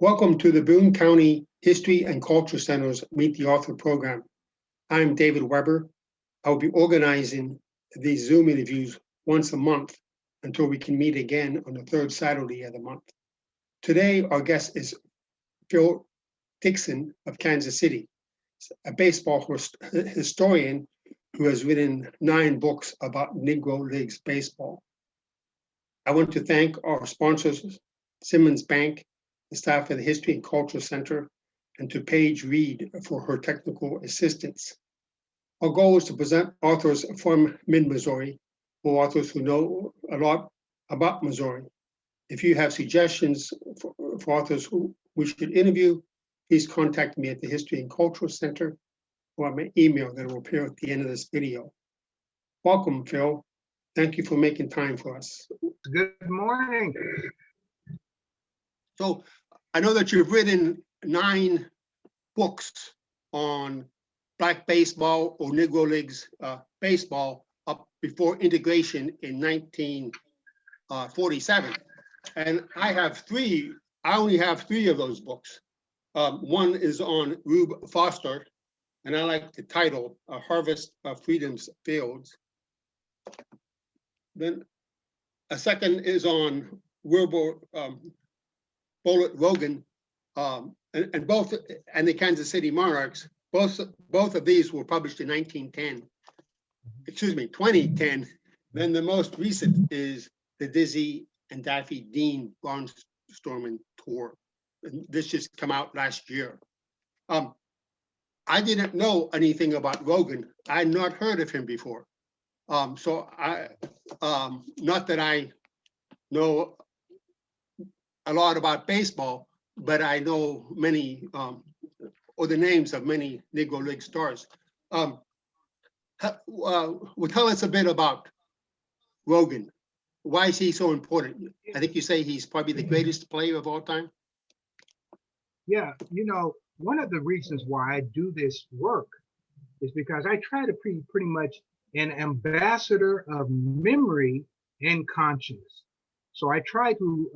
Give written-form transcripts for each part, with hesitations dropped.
Welcome to the Boone County History and Culture Center's Meet the Author program. I'm David Weber. I will be organizing these Zoom interviews once a month until we can meet again on the third Saturday of the month. Today, our guest is Phil Dixon of Kansas City, a baseball historian who has written 9 books about Negro Leagues baseball. I want to thank our sponsors, Simmons Bank, the staff of the History and Culture Center, and to Paige Reed for her technical assistance. Our goal is to present authors from mid-Missouri or authors who know a lot about Missouri. If you have suggestions for authors who we should interview, please contact me at the History and Culture Center or my email that will appear at the end of this video. Welcome, Phil. Thank you for making time for us. Good morning. So I know that you've written 9 books on Black baseball or Negro Leagues baseball up before integration in 1947. And I only have 3 of those books. One is on Rube Foster, and I like the title, A Harvest of Freedom's Fields. Then a second is on Wilbur Bullet Rogan, and the Kansas City Monarchs. Both of these were published in 2010. Then the most recent is the Dizzy and Daffy Dean Barnstorming tour. And this just come out last year. I didn't know anything about Rogan. I had not heard of him before. So not that I know a lot about baseball, but I know many, or the names of many Negro League stars. Well, tell us a bit about Rogan. Why is he so important? I think you say he's probably the greatest player of all time. Yeah, one of the reasons why I do this work is because I try to be pretty much an ambassador of memory and conscience. So I try to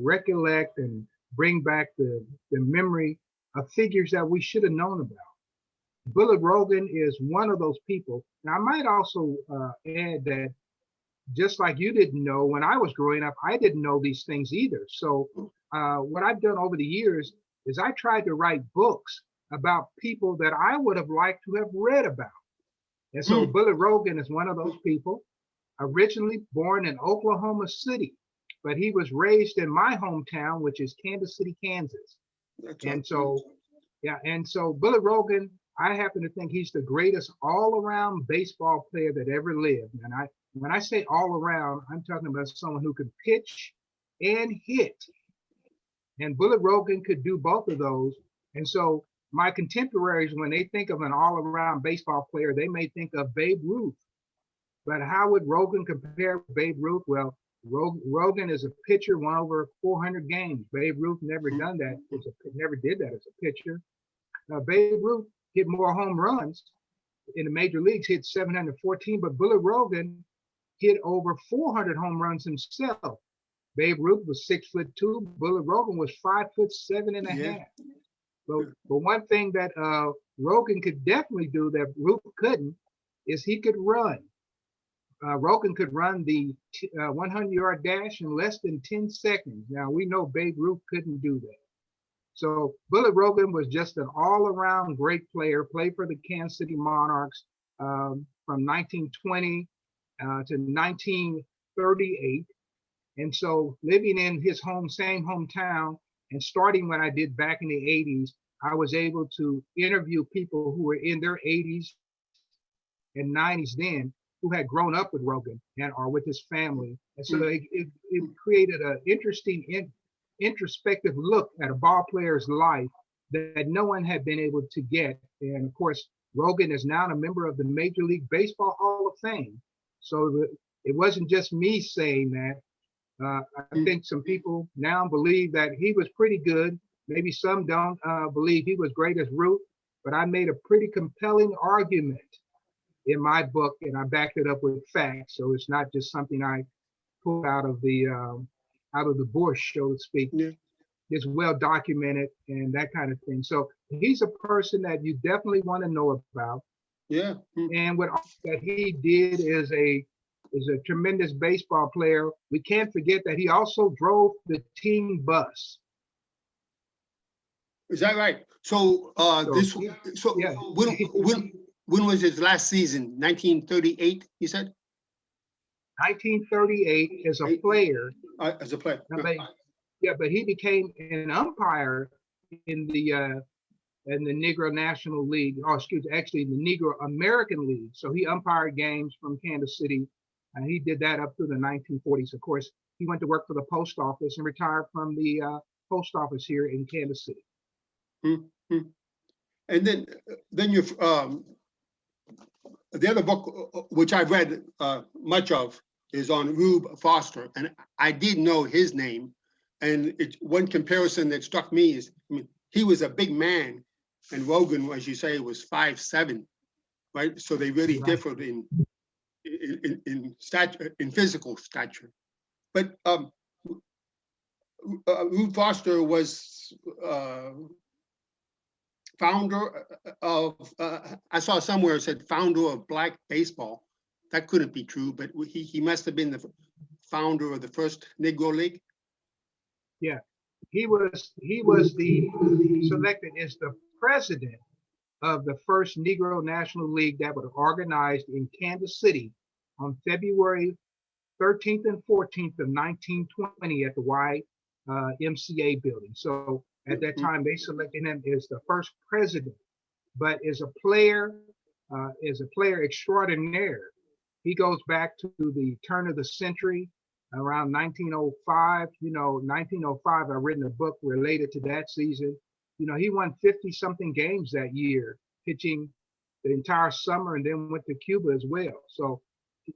recollect and bring back the memory of figures that we should have known about. Bullet Rogan is one of those people. Now, I might also add that just like you didn't know, when I was growing up, I didn't know these things either. So what I've done over the years is I tried to write books about people that I would have liked to have read about. And so Bullet Rogan is one of those people, originally born in Oklahoma City, but he was raised in my hometown, which is Kansas City, Kansas. And so Bullet Rogan, I happen to think he's the greatest all-around baseball player that ever lived. And when I say all around, I'm talking about someone who could pitch and hit. And Bullet Rogan could do both of those. And so my contemporaries, when they think of an all-around baseball player, they may think of Babe Ruth. But how would Rogan compare with Babe Ruth? Well, Rogan is a pitcher, won over 400 games. Babe Ruth never done that. Never did that as a pitcher. Babe Ruth hit more home runs in the major leagues, hit 714, but Bullet Rogan hit over 400 home runs himself. Babe Ruth was 6'2". Bullet Rogan was 5'7.5". But one thing that Rogan could definitely do that Ruth couldn't is he could run. Rogan could run the 100-yard dash in less than 10 seconds. Now, we know Babe Ruth couldn't do that. So Bullet Rogan was just an all-around great player, played for the Kansas City Monarchs from 1920 to 1938. And so living in his same hometown and starting when I did back in the 80s, I was able to interview people who were in their 80s and 90s then, who had grown up with Rogan and or with his family. And so it created an interesting introspective look at a ball player's life that no one had been able to get. And of course, Rogan is now a member of the Major League Baseball Hall of Fame. So it wasn't just me saying that. I think some people now believe that he was pretty good. Maybe some don't believe he was great as Ruth, but I made a pretty compelling argument in my book, and I backed it up with facts. So it's not just something I pulled out of the bush, so to speak. is well documented and that kind of thing. So he's a person that you definitely want to know about. Yeah. And what that he did is a tremendous baseball player. We can't forget that he also drove the team bus. Is that right? So yeah. when was his last season? 1938, you said? 1938 as a player. As a player. But he became an umpire in the Negro National League, or excuse me, actually the Negro American League. So he umpired games from Kansas City, and he did that up through the 1940s. Of course, he went to work for the post office and retired from the post office here in Kansas City. And then you the other book, which I've read much of, is on Rube Foster, and I did know his name. And one comparison that struck me is, I mean, he was a big man, and Rogan, as you say, was 5'7", right? So they really differed in stature, in physical stature. But Rube Foster was founder of, I saw somewhere it said founder of Black baseball. That couldn't be true, but he must have been the founder of the first Negro League. Yeah, he was selected as the president of the first Negro National League that was organized in Kansas City on February 13th and 14th of 1920 at the YMCA building. So at that time, they selected him as the first president, but as a player extraordinaire. He goes back to the turn of the century, around 1905. 1905, I've written a book related to that season. He won 50-something games that year, pitching the entire summer, and then went to Cuba as well. So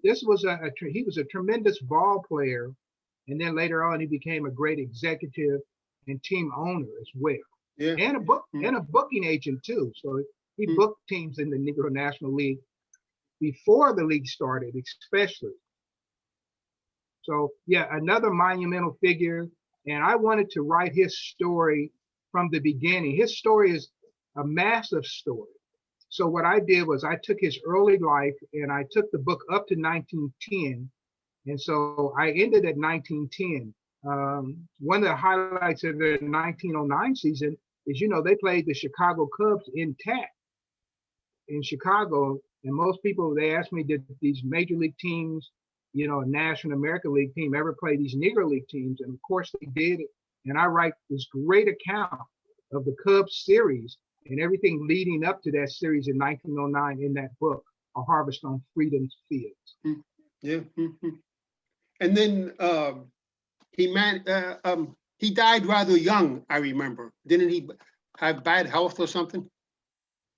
this was he was a tremendous ball player, and then later on he became a great executive and team owner as well. Yeah. And a booking agent too. So he booked teams in the Negro National League before the league started, especially. So yeah, another monumental figure. And I wanted to write his story from the beginning. His story is a massive story. So what I did was I took his early life and I took the book up to 1910. And so I ended at 1910. One of the highlights of the 1909 season is, they played the Chicago Cubs intact in Chicago. And most people, they ask me, did these major league teams, a National American League team ever play these Negro League teams? And of course they did. And I write this great account of the Cubs series and everything leading up to that series in 1909 in that book, A Harvest on Freedom's Fields. Yeah. And then he died rather young, I remember. Didn't he have bad health or something?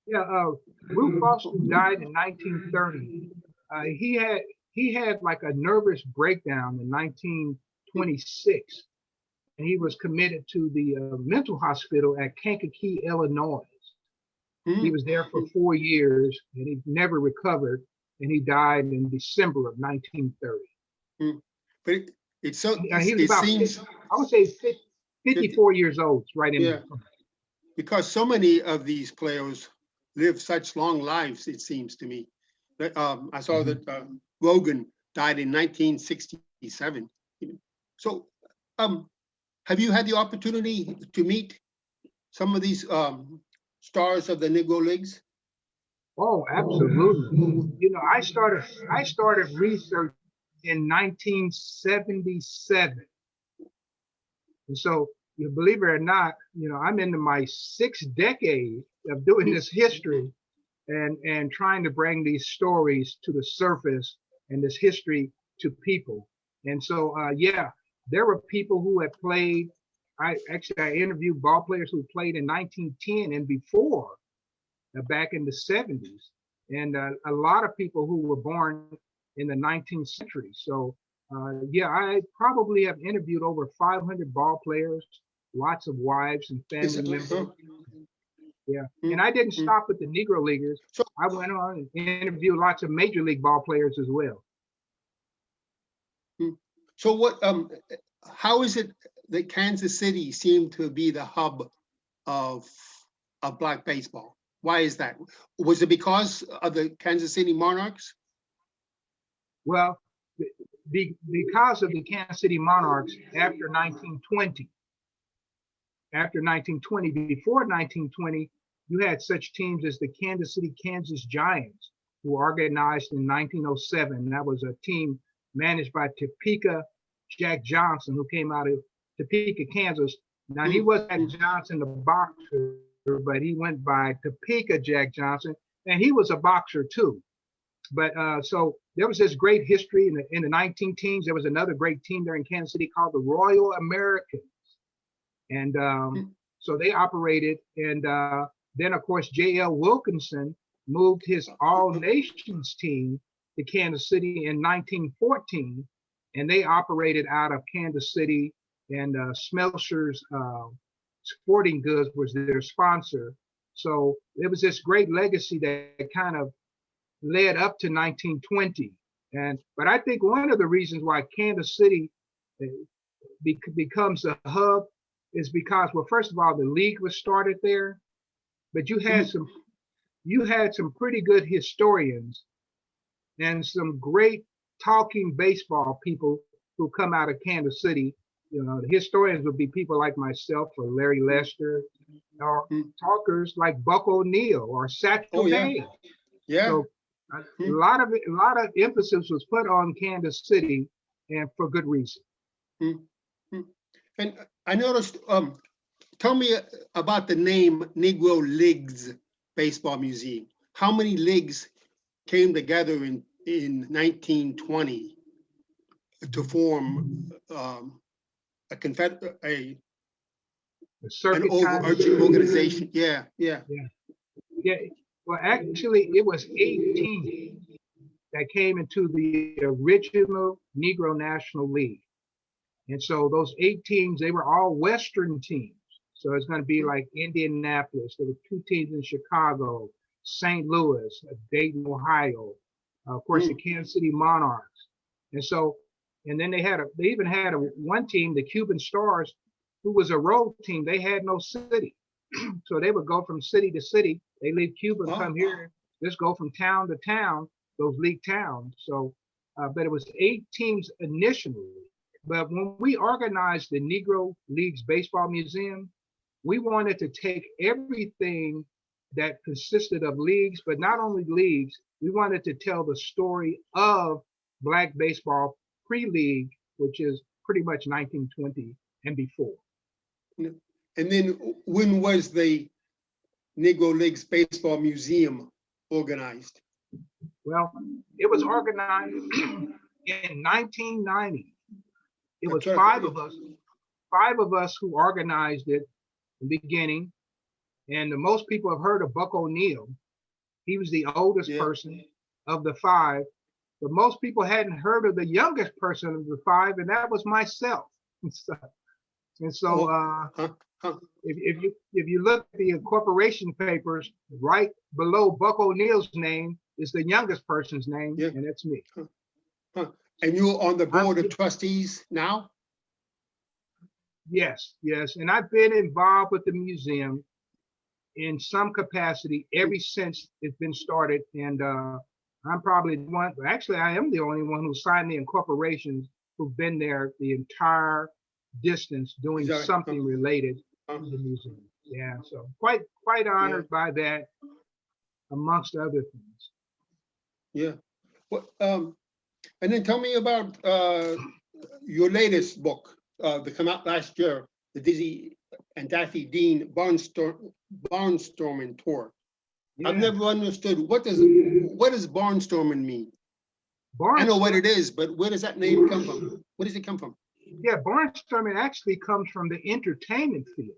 Yeah, Rube Foster died in 1930. He had like a nervous breakdown in 1926, and he was committed to the mental hospital at Kankakee, Illinois. He was there for 4 years, and he never recovered, and he died in December of 1930. But it's so. He was about, I would say, 54 years old, right in there. Because so many of these players live such long lives, it seems to me. I saw that Rogan died in 1967. So, have you had the opportunity to meet some of these stars of the Negro Leagues? Oh, absolutely. I started research in 1977. And so, believe it or not, I'm into my 6th decade of doing this history and trying to bring these stories to the surface and this history to people. And so, there were people who had played. I interviewed ball players who played in 1910 and before, back in the 70s, and a lot of people who were born in the 19th century. So, I probably have interviewed over 500 ball players, lots of wives and family members. Yeah, and I didn't stop with the Negro Leaguers. So I went on and interviewed lots of major league ball players as well. So what? How is it that Kansas City seemed to be the hub of Black baseball. Why is that? Was it because of the Kansas City Monarchs? Well, because of the Kansas City Monarchs after 1920. After 1920, before 1920, you had such teams as the Kansas City Kansas Giants, who organized in 1907. That was a team managed by Topeka Jack Johnson, who came out of Topeka, Kansas. Now, he wasn't Jack Johnson, the boxer, but he went by Topeka Jack Johnson, and he was a boxer too. But so there was this great history in the 19 teens. There was another great team there in Kansas City called the Royal Americans. And so they operated. And then, of course, J.L. Wilkinson moved his All Nations team to Kansas City in 1914. And they operated out of Kansas City, and Smelser's Sporting Goods was their sponsor. So it was this great legacy that kind of led up to 1920. But I think one of the reasons why Kansas City becomes a hub is because, well, first of all, the league was started there, but you had some pretty good historians and some great talking baseball people who come out of Kansas City. You know, the historians would be people like myself or Larry Lester, or talkers like Buck O'Neill or Satchel Paige. Yeah. So a lot of emphasis was put on Kansas City, and for good reason. And I noticed. Tell me about the name Negro Leagues Baseball Museum. How many leagues came together in 1920 to form an overarching organization? Yeah. Well, actually, it was 18 that came into the original Negro National League. And so those 8 teams, they were all Western teams. So it's going to be like Indianapolis. There were 2 teams in Chicago, St. Louis, Dayton, Ohio, of course, the Kansas City Monarchs. And then they even had one team, the Cuban Stars, who was a road team. They had no city. So they would go from city to city. They leave Cuba and come here, just go from town to town, those league towns. So, but it was 8 teams initially. But when we organized the Negro Leagues Baseball Museum, we wanted to take everything that consisted of leagues, but not only leagues, we wanted to tell the story of Black baseball pre-league, which is pretty much 1920 and before. And then when was the Negro Leagues Baseball Museum organized? Well, it was organized in 1990. It was 5 of us who organized it in the beginning. And the most people have heard of Buck O'Neill. He was the oldest person of the 5. But most people hadn't heard of the youngest person of the 5, and that was myself. And so if you look at the incorporation papers, right below Buck O'Neill's name is the youngest person's name, and it's me. And you're on the board of trustees now? Yes. And I've been involved with the museum in some capacity ever since it's been started. And I'm probably one, actually, I am the only one who signed the incorporations who've been there the entire distance doing something related to the museum. Yeah, so quite honored by that, amongst other things. Yeah. Well, and then tell me about your latest book that came out last year, the Dizzy and Daffy Dean Barnstorming Tour. Yeah. I've never understood what does barnstorming mean? I know what it is, but where does that name come from? Where does it come from? Yeah, barnstorming actually comes from the entertainment field.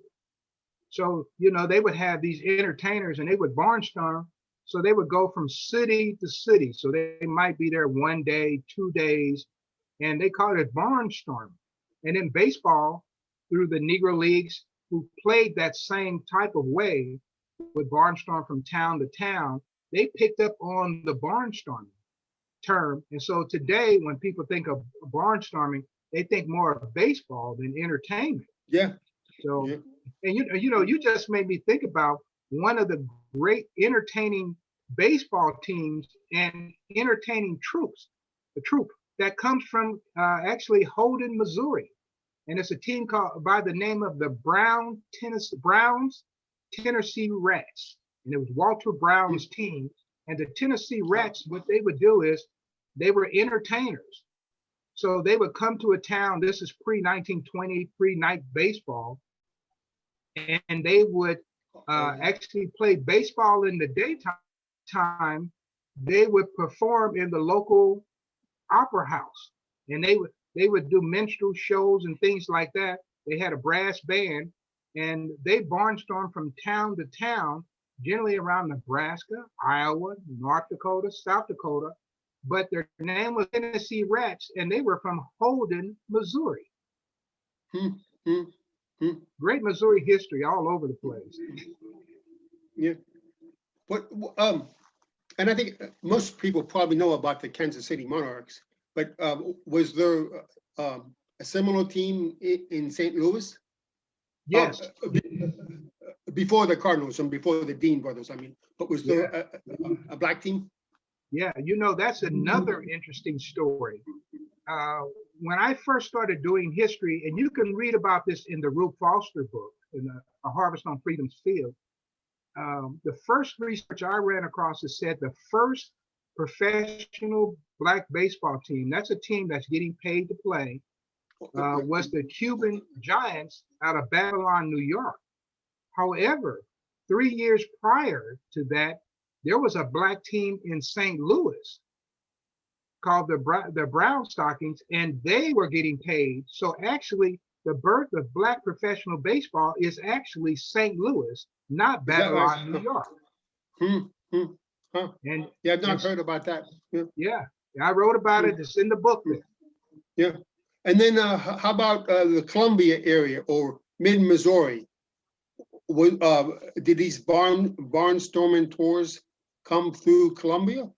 So, they would have these entertainers and they would barnstorm. So they would go from city to city. So they might be there 1 day, 2 days, and they called it barnstorming. And in baseball, through the Negro Leagues, who played that same type of way, would barnstorm from town to town, they picked up on the barnstorming term. And so today, when people think of barnstorming, they think more of baseball than entertainment. Yeah. So, Yeah. and you just made me think about one of the great entertaining baseball teams and entertaining troops, the troop that comes from actually Holden, Missouri. And it's a team called by the name of the Browns Tennessee Rats. And it was Walter Brown's team. And the Tennessee Rats, what they would do is they were entertainers. So they would come to a town, this is pre-1920, pre-night baseball, and they would actually play baseball in the daytime. They would perform in the local opera house, and they would do minstrel shows and things like that. They had a brass band, and they barnstormed from town to town, generally around Nebraska, Iowa, North Dakota, South Dakota. But their name was Tennessee Rats, and they were from Holden, Missouri. Great Missouri history all over the place. Yeah. But and I think most people probably know about the Kansas City Monarchs, but was there a similar team in St. Louis? Yes. Before the Cardinals and before the Dean brothers, I mean, but was there a black team? Yeah, that's another interesting story. When I first started doing history, and you can read about this in the Rube Foster book, in A Harvest on Freedom's Field, the first research I ran across is said the first professional black baseball team, that's a team that's getting paid to play, was the Cuban Giants out of Babylon, New York. However, 3 years prior to that, there was a black team in St. Louis called the Brown Stockings, and they were getting paid. So actually, the birth of black professional baseball is actually St. Louis, not Babylon, New York. Huh. And yeah, I've not heard about that. Yeah, I wrote about it. It's in the book there. Yeah, and then how about the Columbia area or mid-Missouri? Did these barnstorming tours come through Columbia?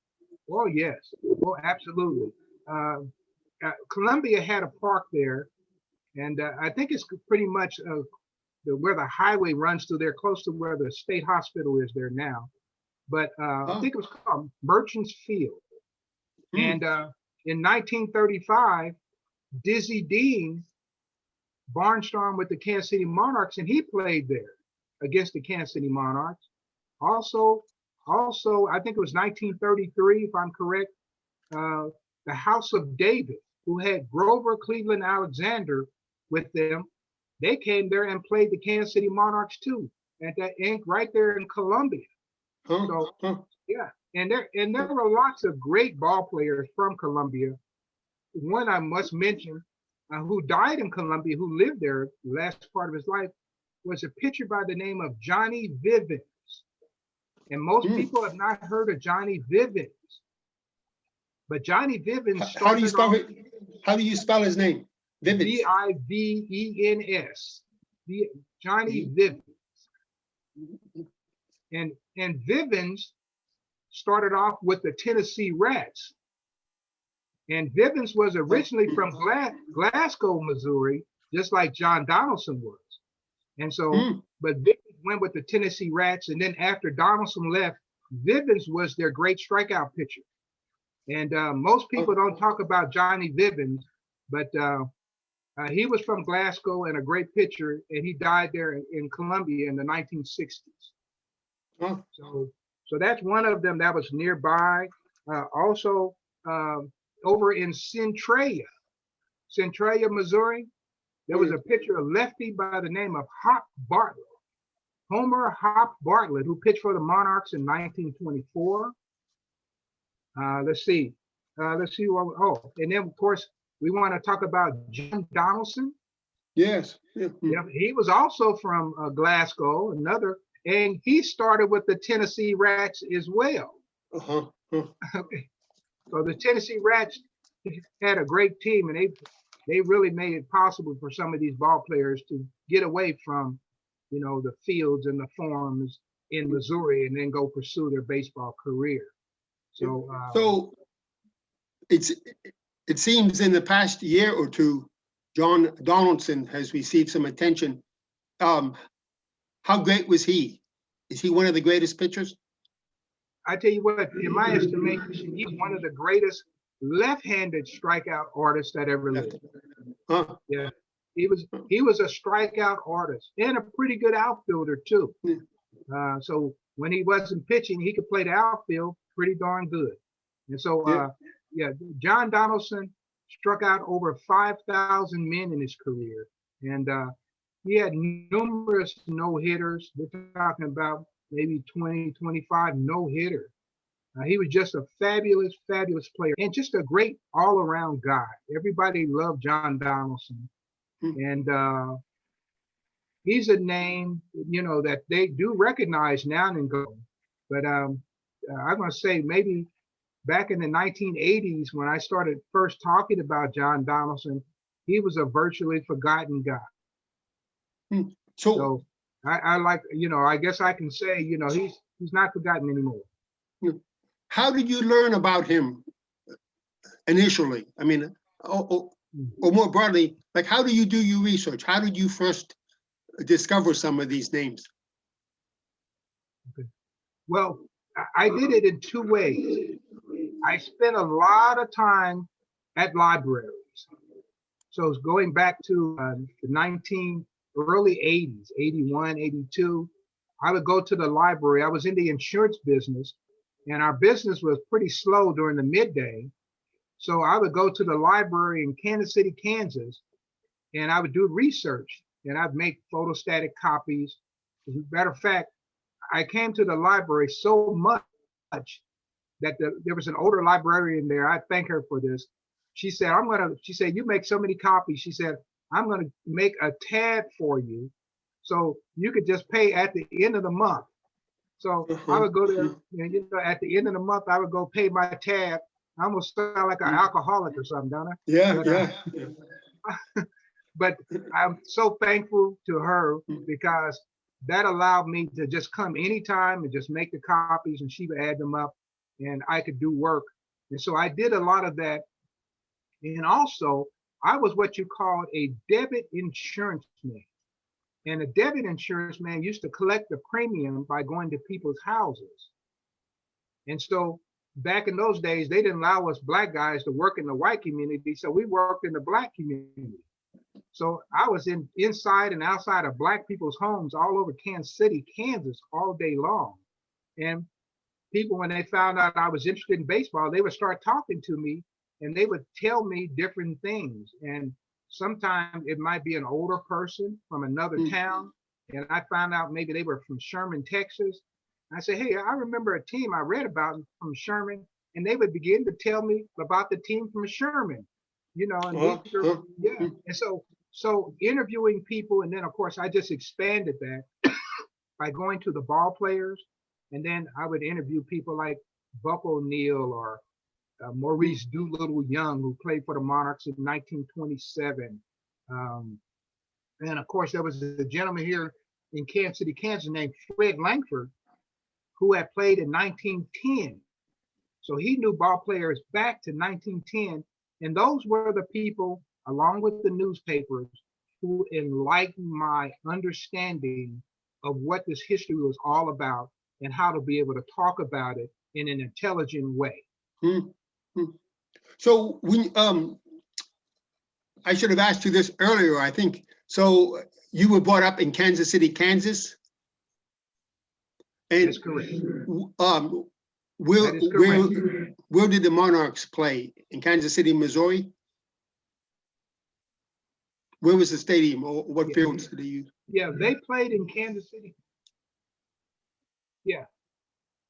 Oh, yes. Oh, absolutely. Columbia had a park there, and I think it's pretty much where the highway runs through there, close to where the state hospital is there now. But I think it was called Merchants Field. And in 1935, Dizzy Dean barnstormed with the Kansas City Monarchs, and he played there against the Kansas City Monarchs. Also, I think it was 1933, if I'm correct, the House of David, who had Grover Cleveland Alexander with them, they came there and played the Kansas City Monarchs too, at that ink right there in Columbia. Yeah, and there were lots of great ball players from Columbia. One I must mention, who died in Columbia, who lived there the last part of his life, was a pitcher by the name of Johnny Vivens. And most people have not heard of Johnny Vivens. But Johnny Vivens started How do you spell his name? Vivens. Vivens. Johnny Vivens. And Vivens started off with the Tennessee Rats. And Vivens was originally from Glasgow, Missouri, just like John Donaldson was. And so, but Vivens went with the Tennessee Rats, and then after Donaldson left, Vivens was their great strikeout pitcher. And most people don't talk about Johnny Vivens, but he was from Glasgow and a great pitcher, and he died there in Columbia in the 1960s. So that's one of them that was nearby. Also, over in Centralia, Missouri, there was a pitcher, a lefty by the name of Hop Bartlett, Homer Hop Bartlett, who pitched for the Monarchs in 1924. Let's see. And then of course we want to talk about John Donaldson. Yes. Yeah, he was also from Glasgow, and he started with the Tennessee Rats as well. Okay. So the Tennessee Rats had a great team, and they really made it possible for some of these ball players to get away from, the fields and the farms in Missouri and then go pursue their baseball career. So it seems in the past year or two, John Donaldson has received some attention. How great was he? Is he one of the greatest pitchers? I tell you what, in my estimation, he's one of the greatest left-handed strikeout artists that ever lived. Huh. Yeah, he was a strikeout artist and a pretty good outfielder too. So when he wasn't pitching, he could play the outfield pretty darn good. And so, John Donaldson struck out over 5,000 men in his career, and he had numerous no-hitters. We're talking about maybe 20, 25 no-hitter. He was just a fabulous, fabulous player and just a great all-around guy. Everybody loved John Donaldson. And he's a name, that they do recognize now and go. But I'm going to say maybe back in the 1980s when I started first talking about John Donaldson, he was a virtually forgotten guy. So I like, I guess I can say, he's not forgotten anymore. How did you learn about him initially? I mean, or more broadly, like how do you do your research? How did you first discover some of these names? Okay. Well, I did it in two ways. I spent a lot of time at libraries. So it's going back to the early 80s, 81, 82. I would go to the library. I was in the insurance business, and our business was pretty slow during the midday. So I would go to the library in Kansas City, Kansas, and I would do research, and I'd make photostatic copies. As a matter of fact, I came to the library so much that there was an older librarian there. I thank her for this. She said, you make so many copies. She said, I'm going to make a tab for you so you could just pay at the end of the month. So I would go there, and at the end of the month, I would go pay my tab. I almost sound like an alcoholic or something, don't I? Yeah. But I'm so thankful to her because that allowed me to just come anytime and just make the copies, and she would add them up, and I could do work. And so I did a lot of that. And also, I was what you called a debit insurance man. And a debit insurance man used to collect the premium by going to people's houses. And so back in those days, they didn't allow us black guys to work in the white community. So we worked in the black community. So I was inside and outside of black people's homes all over Kansas City, Kansas, all day long. And people, when they found out I was interested in baseball, they would start talking to me, and they would tell me different things. And sometimes it might be an older person from another town, and I found out maybe they were from Sherman, Texas. I say, hey, I remember a team I read about from Sherman, and they would begin to tell me about the team from Sherman, and and so interviewing people, and then of course I just expanded that by going to the ball players, and then I would interview people like Buck O'Neill or Maurice Doolittle Young, who played for the Monarchs in 1927. And of course, there was a gentleman here in Kansas City, Kansas, named Fred Langford, who had played in 1910. So he knew ball players back to 1910. And those were the people, along with the newspapers, who enlightened my understanding of what this history was all about and how to be able to talk about it in an intelligent way. So when I should have asked you this earlier, I think. So you were brought up in Kansas City, Kansas? And that's correct. Where did the Monarchs play? In Kansas City, Missouri? Where was the stadium, or what fields did they use? Yeah, they played in Kansas City. Yeah,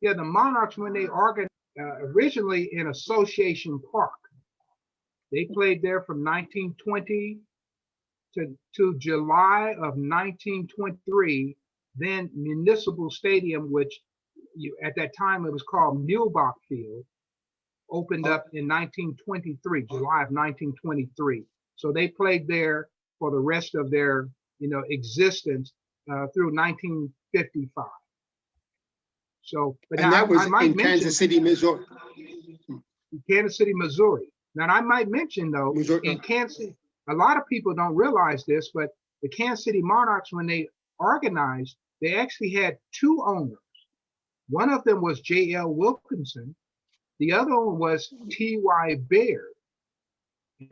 the Monarchs, when they organized, originally in Association Park. They played there from 1920 to July of 1923. Then Municipal Stadium, which at that time it was called Muehlbach Field, opened up in 1923, July of 1923. So they played there for the rest of their existence through 1955. So, but and that was in Kansas City, Missouri. Kansas City, Missouri. Now I might mention though, Missouri. in Kansas, a lot of people don't realize this, but the Kansas City Monarchs, when they organized, they actually had two owners. One of them was J.L. Wilkinson. The other one was T.Y. Baird.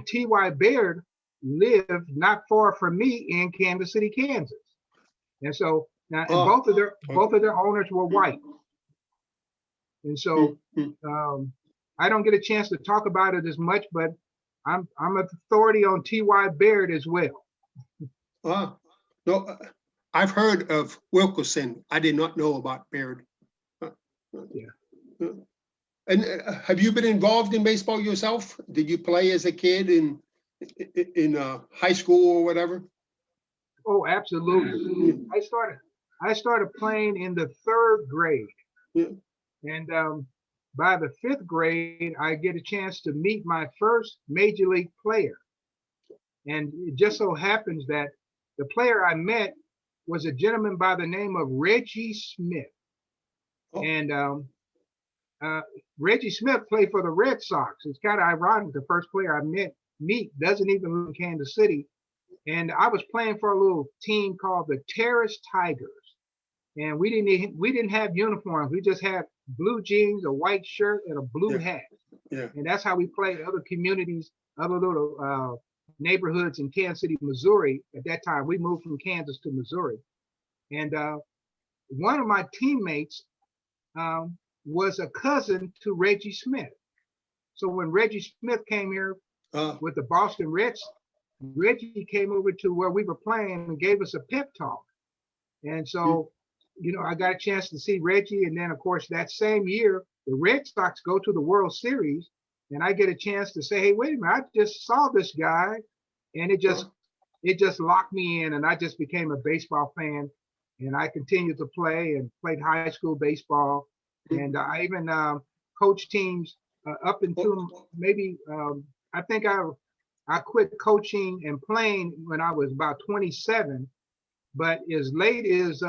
T.Y. Baird lived not far from me in Kansas City, Kansas. And so now, and both of their owners were white. And so I don't get a chance to talk about it as much, but I'm an authority on T.Y. Baird as well. No, I've heard of Wilkerson. I did not know about Baird. Yeah. And have you been involved in baseball yourself? Did you play as a kid in high school or whatever? Oh, absolutely. I started playing in the 3rd grade. Yeah. And by the 5th grade, I get a chance to meet my first major league player. And it just so happens that the player I met was a gentleman by the name of Reggie Smith. Oh. And Reggie Smith played for the Red Sox. It's kind of ironic. The first player I meet doesn't even live in Kansas City. And I was playing for a little team called the Tireless Tigers. And we didn't have uniforms. We just had blue jeans, a white shirt, and a blue hat. Yeah. And that's how we played other communities, other little neighborhoods in Kansas City, Missouri. At that time, we moved from Kansas to Missouri. And one of my teammates was a cousin to Reggie Smith. So when Reggie Smith came here with the Boston Reds, Reggie came over to where we were playing and gave us a pep talk. And so, you know, I got a chance to see Reggie. And then, of course, that same year, the Red Sox go to the World Series. And I get a chance to say, hey, wait a minute, I just saw this guy. And it just locked me in. And I just became a baseball fan. And I continued to play and played high school baseball. And I even coached teams up until maybe, I think I quit coaching and playing when I was about 27. But as late as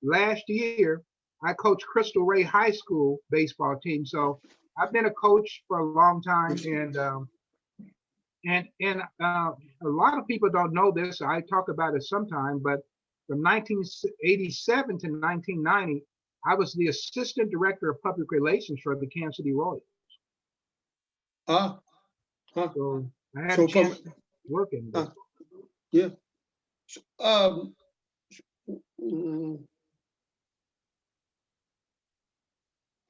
last year, I coached Crystal Ray High School baseball team. So I've been a coach for a long time. And a lot of people don't know this. I talk about it sometime, but from 1987 to 1990, I was the assistant director of public relations for the Kansas City Royals. So I had a chance to work in this. Yeah.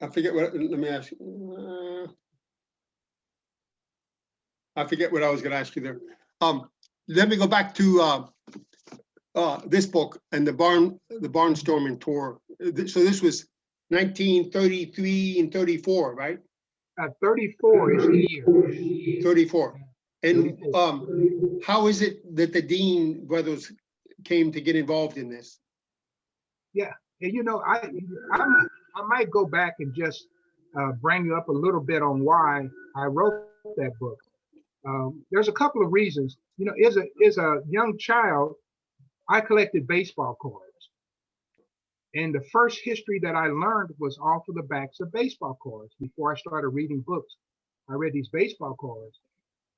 I forget what, let me ask you. I forget what I was going to ask you there. Let me go back to this book and the Barnstorming tour. So this was 1933 and 34, right? 34 is the year. 34. And how is it that the Dean brothers came to get involved in this? Yeah, and you know, I might go back and just bring you up a little bit on why I wrote that book. There's a couple of reasons. You know, as a young child, I collected baseball cards. And the first history that I learned was off of the backs of baseball cards. Before I started reading books, I read these baseball cards.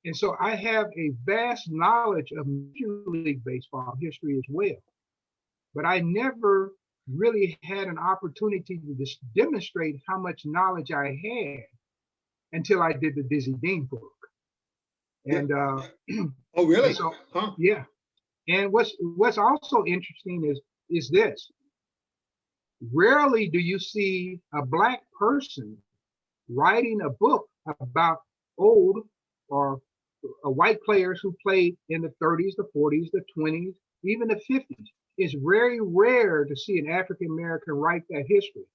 And so I have a vast knowledge of Major League Baseball history as well. But I never really had an opportunity to demonstrate how much knowledge I had until I did the Dizzy Dean book. And oh, really? So, yeah. And what's also interesting is this. Rarely do you see a Black person writing a book about old or white players who played in the 30s, the 40s, the 20s, even the 50s. It's very rare to see an African American write that history.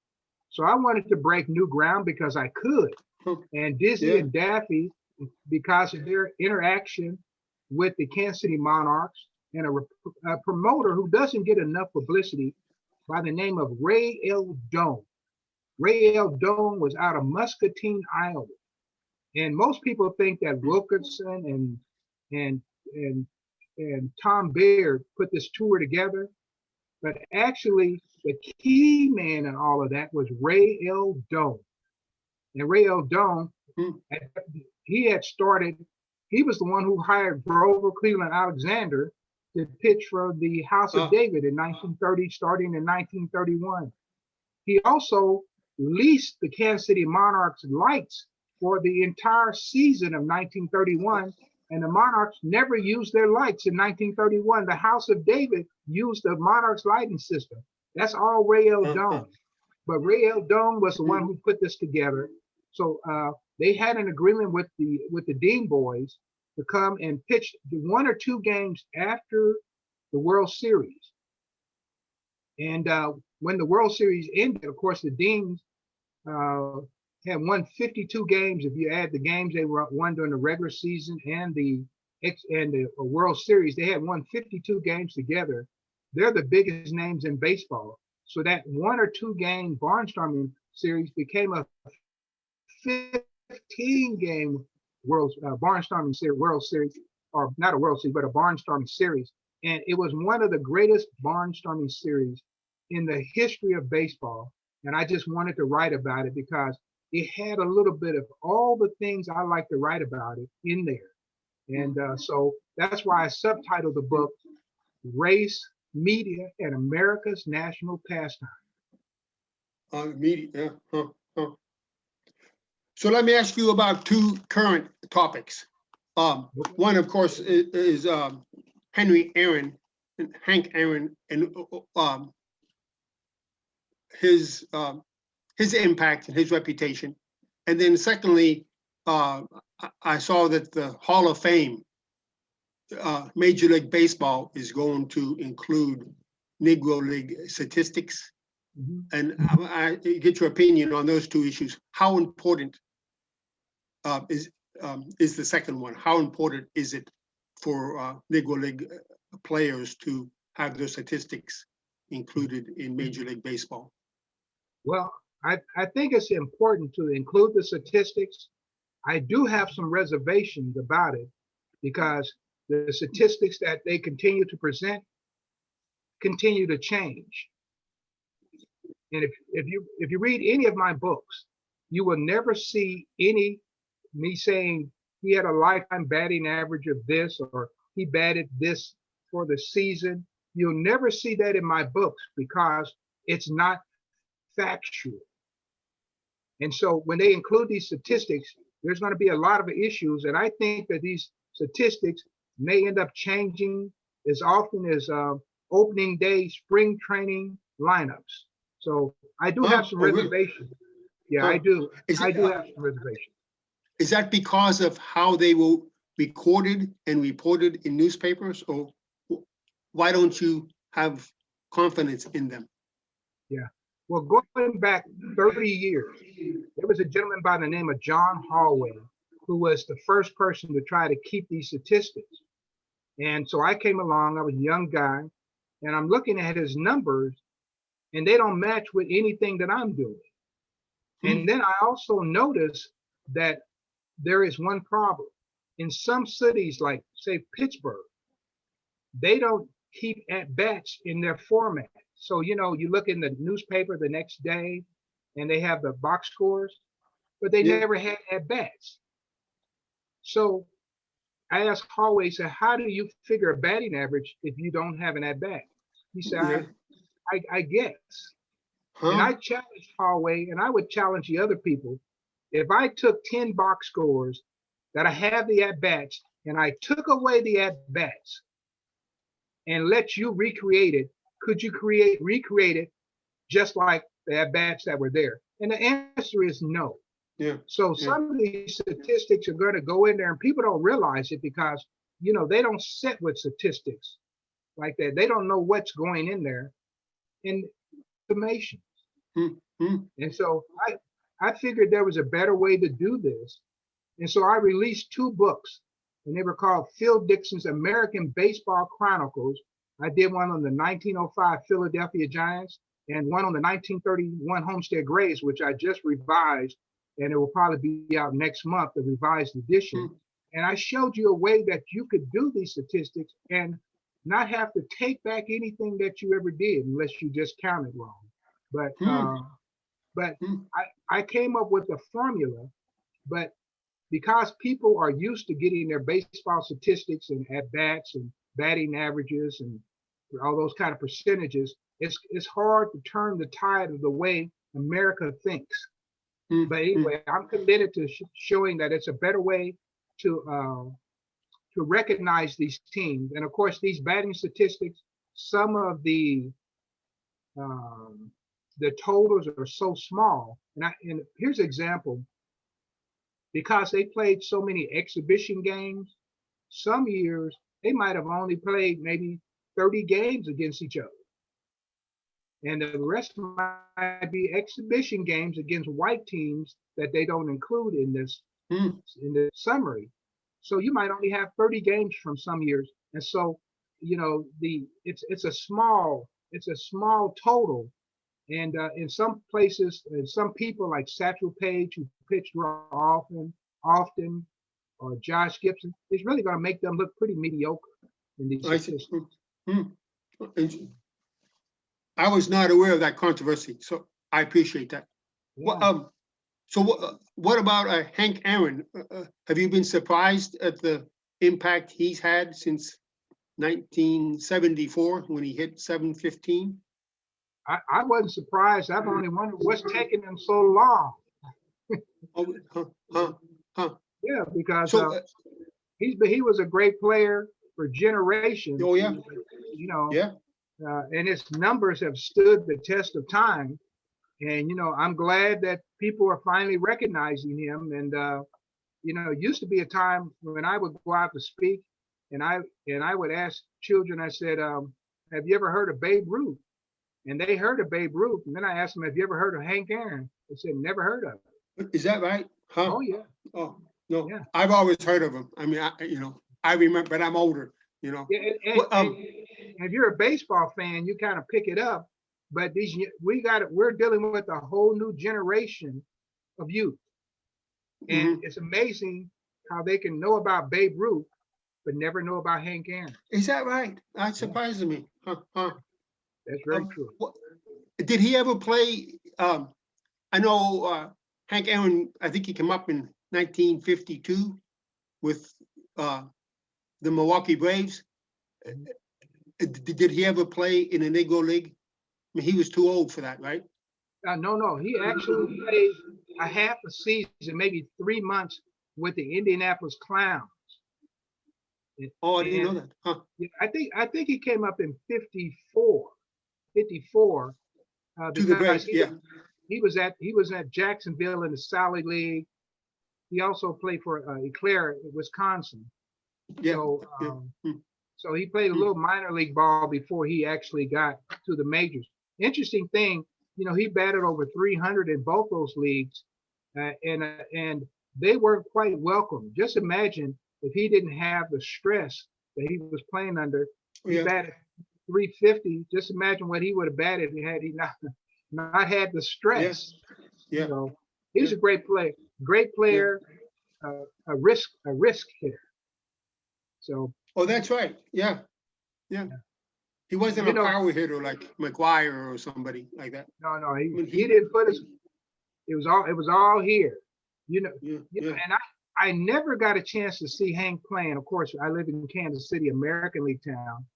So I wanted to break new ground because I could. And Dizzy and Daffy, because of their interaction with the Kansas City Monarchs and a promoter who doesn't get enough publicity by the name of Ray L. Doan. Ray L. Doan was out of Muscatine, Iowa. And most people think that Wilkerson and Tom Baird put this tour together. But actually, the key man in all of that was Ray L. Doan. And Ray L. Doan, he had started he was the one who hired Grover Cleveland Alexander to pitch for the House of David in 1930, starting in 1931. He also leased the Kansas City Monarchs lights for the entire season of 1931, and the Monarchs never used their lights in 1931. The House of David used the Monarchs lighting system. That's all Ray L. Doan. But Ray L. Doan was the one who put this together. So they had an agreement with the Dean boys to come and pitch 1 or 2 games after the World Series. And when the World Series ended, of course, the Deans had won 52 games. If you add the games they won during the regular season and the World Series, they had won 52 games together. They're the biggest names in baseball. So that 1 or 2 game Barnstorming series became a 15-game Barnstorming series, World Series, or not a World Series, but a Barnstorming series. And it was one of the greatest Barnstorming series in the history of baseball. And I just wanted to write about it because it had a little bit of all the things I like to write about it in there. And so that's why I subtitled the book, Race, Media, and America's National Pastime. Media, So let me ask you about 2 current topics. One, of course, is Hank Aaron, and his impact and his reputation. And then secondly, I saw that the Hall of Fame, Major League Baseball, is going to include Negro League statistics. And I get your opinion on those 2 issues. How important is the second one? How important is it for Negro League players to have their statistics included in Major League Baseball? Well, I think it's important to include the statistics. I do have some reservations about it because the statistics that they continue to present continue to change. And if you read any of my books, you will never see me saying he had a lifetime batting average of this or he batted this for the season. You'll never see that in my books because it's not factual. And so when they include these statistics, there's going to be a lot of issues. And I think that these statistics may end up changing as often as opening day spring training lineups. So I do have some reservations. Yeah, I do. I do have some reservations. Is that because of how they were recorded and reported in newspapers, or why don't you have confidence in them? Yeah. Well, going back 30 years, there was a gentleman by the name of John Hallway who was the first person to try to keep these statistics. And so I came along, I was a young guy, and I'm looking at his numbers, and they don't match with anything that I'm doing. And then I also noticed that there is one problem. In some cities, like say Pittsburgh, they don't keep at-bats in their format. So, you look in the newspaper the next day and they have the box scores, but they never had at-bats. So I asked Hallway, said, how do you figure a batting average if you don't have an at-bat? He said, I guess. And I challenged Hallway, and I would challenge the other people. If I took 10 box scores that I have the at-bats and I took away the at-bats and let you recreate it, could you recreate it just like the at-bats that were there? And the answer is no. So some of these statistics are going to go in there, and people don't realize it because, they don't sit with statistics like that. They don't know what's going in there in information. And so I figured there was a better way to do this. And so I released 2 books, and they were called Phil Dixon's American Baseball Chronicles. I did one on the 1905 Philadelphia Giants and one on the 1931 Homestead Grays, which I just revised, and it will probably be out next month, the revised edition. And I showed you a way that you could do these statistics and not have to take back anything that you ever did unless you just counted wrong. But I came up with a formula, but because people are used to getting their baseball statistics and at bats and batting averages and all those kind of percentages, it's hard to turn the tide of the way America thinks. But anyway, I'm committed to showing that it's a better way to recognize these teams. And of course, these batting statistics, some of the totals are so small. And here's an example. Because they played so many exhibition games, some years they might have only played maybe 30 games against each other. And the rest might be exhibition games against white teams that they don't include in this in the summary. So you might only have 30 games from some years. And so, you know, it's a small total. And in some places, and some people like Satchel Paige, who pitched often, or Josh Gibson, it's really going to make them look pretty mediocre in these statistics. I was not aware of that controversy, so I appreciate that. Yeah. What about Hank Aaron? Have you been surprised at the impact he's had since 1974 when he hit 715? I wasn't surprised. I've only wondered what's taking them so long. Yeah, because he was a great player for generations. Oh yeah. You know. Yeah. And his numbers have stood the test of time. And you know, I'm glad that people are finally recognizing him. And you know, it used to be a time when I would go out to speak, and I would ask children. I said, "Have you ever heard of Babe Ruth?" And they heard of Babe Ruth. And then I asked them, "Have you ever heard of Hank Aaron?" They said, "Never heard of it." Is that right? Huh? Oh yeah. Oh no, Yeah. I've always heard of him. I mean, I remember, but I'm older. You know. Yeah, and if you're a baseball fan, you kind of pick it up. But we're dealing with a whole new generation of youth, and it's amazing how they can know about Babe Ruth, but never know about Hank Aaron. Is that right? That surprises me. That's very true. Did he ever play? I know Hank Aaron. I think he came up in 1952 with the Milwaukee Braves. Did he ever play in the Negro League? I mean, he was too old for that, right? No. He actually played a half a season, maybe 3 months, with the Indianapolis Clowns. Oh, I didn't know that. Huh. I think he came up in 54. To the Braves, yeah. He was at Jacksonville in the Sally League. He also played for Eclair, Wisconsin. Yeah. So he played a little minor league ball before he actually got to the majors. Interesting thing, you know, he batted over 300 in both those leagues, and they weren't quite welcome. Just imagine if he didn't have the stress that he was playing under. He batted 350. Just imagine what he would have batted had he not had the stress. Yeah. So he's a great player, a risk hitter. So. Oh, that's right. Yeah. He wasn't a power hitter like McGuire or somebody like that. No, he didn't put his. It was all here, you know. And I never got a chance to see Hank playing. Of course, I live in Kansas City, American League town,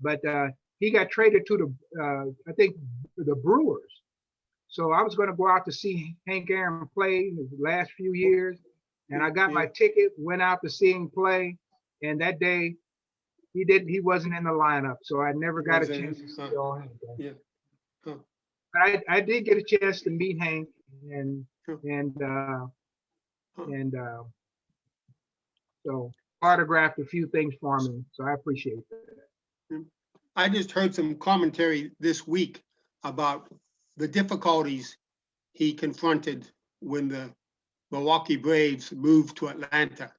but he got traded to I think the Brewers. So I was going to go out to see Hank Aaron play in the last few years, and I got my ticket, went out to see him play, and that day. He wasn't in the lineup, so I never got a chance to see all Hank. But I did get a chance to meet Hank and so autographed a few things for me. So I appreciate that. I just heard some commentary this week about the difficulties he confronted when the Milwaukee Braves moved to Atlanta.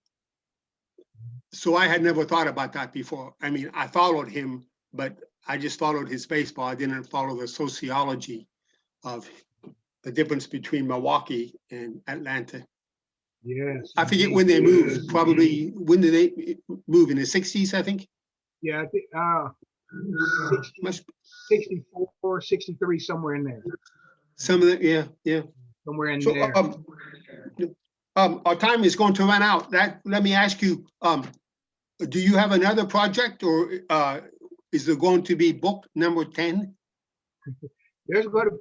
So I had never thought about that before. I mean, I followed him, but I just followed his baseball. I didn't follow the sociology of the difference between Milwaukee and Atlanta. Yes. I forget when they moved. Probably when did they move? In the 60s, I think. Yeah, I think 64, 63, somewhere in there. Some of the, yeah. Somewhere in there. Our time is going to run out. Let me ask you, do you have another project, or is there going to be book number 10? There's going to,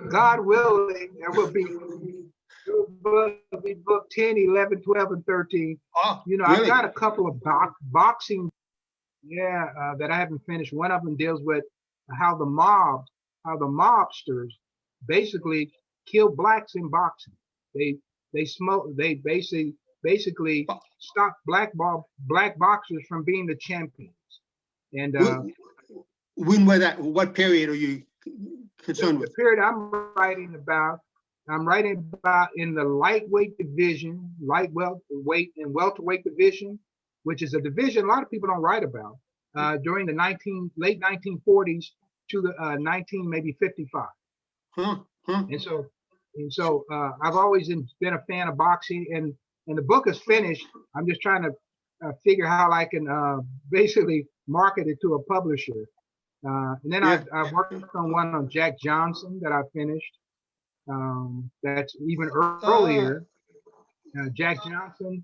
God willing, there will be book 10, 11, 12, and 13. Oh, You know, really? I've got a couple of boxing, that I haven't finished. One of them deals with how the mobsters basically kill blacks in boxing. They basically stop black boxers from being the champions. And when was that? What period are you concerned with? The period I'm writing about in the lightweight division, lightweight and welterweight division, which is a division a lot of people don't write about, during the late 1940s to the 1955. And so I've always been a fan of boxing, and the book is finished. I'm just trying to figure how I can basically market it to a publisher. And then I've worked on one on Jack Johnson that I finished. That's even earlier. Jack Johnson,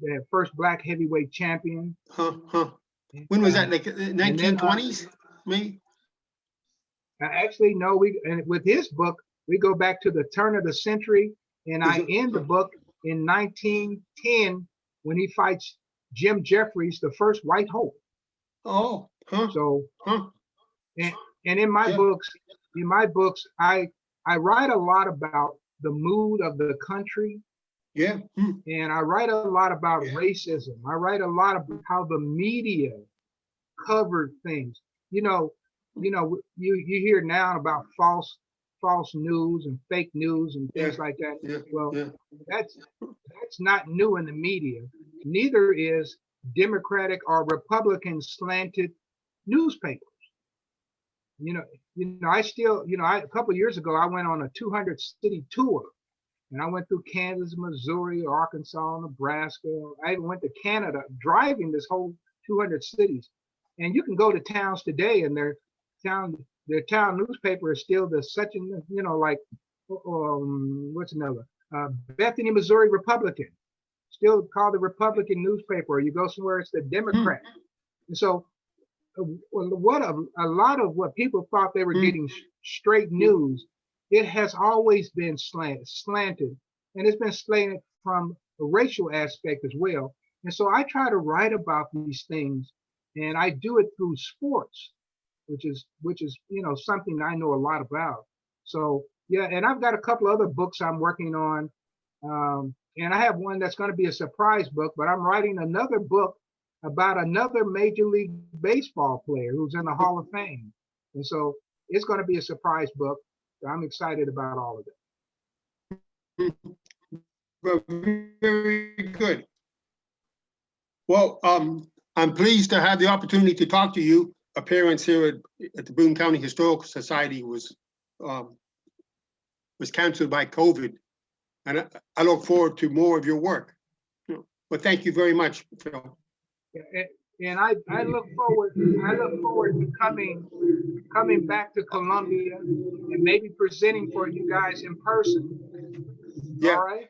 the first black heavyweight champion. When was that? Like 1920s, maybe? Actually, no. With his book, we go back to the turn of the century, and I end the book in 1910 when he fights Jim Jeffries, the first white hope. Oh, so and in my books, I write a lot about the mood of the country. Yeah. And I write a lot about racism. I write a lot about how the media covered things. You hear now about false news and fake news and things like that. That's not new in the media. Neither is Democratic or Republican slanted newspapers. A couple of years ago, I went on a 200 city tour, and I went through Kansas, Missouri, Arkansas, Nebraska. I even went to Canada, driving this whole 200 cities. And you can go to towns today, and their town newspaper is still the such and what's another? Bethany, Missouri Republican, still called the Republican newspaper. Or you go somewhere, it's the Democrat. And so, what a lot of what people thought they were getting straight news, it has always been slanted, and it's been slanted from a racial aspect as well. And so I try to write about these things, and I do it through sports, which is something I know a lot about. So and I've got a couple other books I'm working on, and I have one that's going to be a surprise book, but I'm writing another book about another Major League Baseball player who's in the Hall of Fame. And so it's going to be a surprise book. So I'm excited about all of it. Well, very good. Well, I'm pleased to have the opportunity to talk to you. Appearance here at the Boone County Historical Society was canceled by COVID, and I look forward to more of your work. But thank you very much, Phil. And I look forward to coming back to Columbia and maybe presenting for you guys in person. Yeah. All right.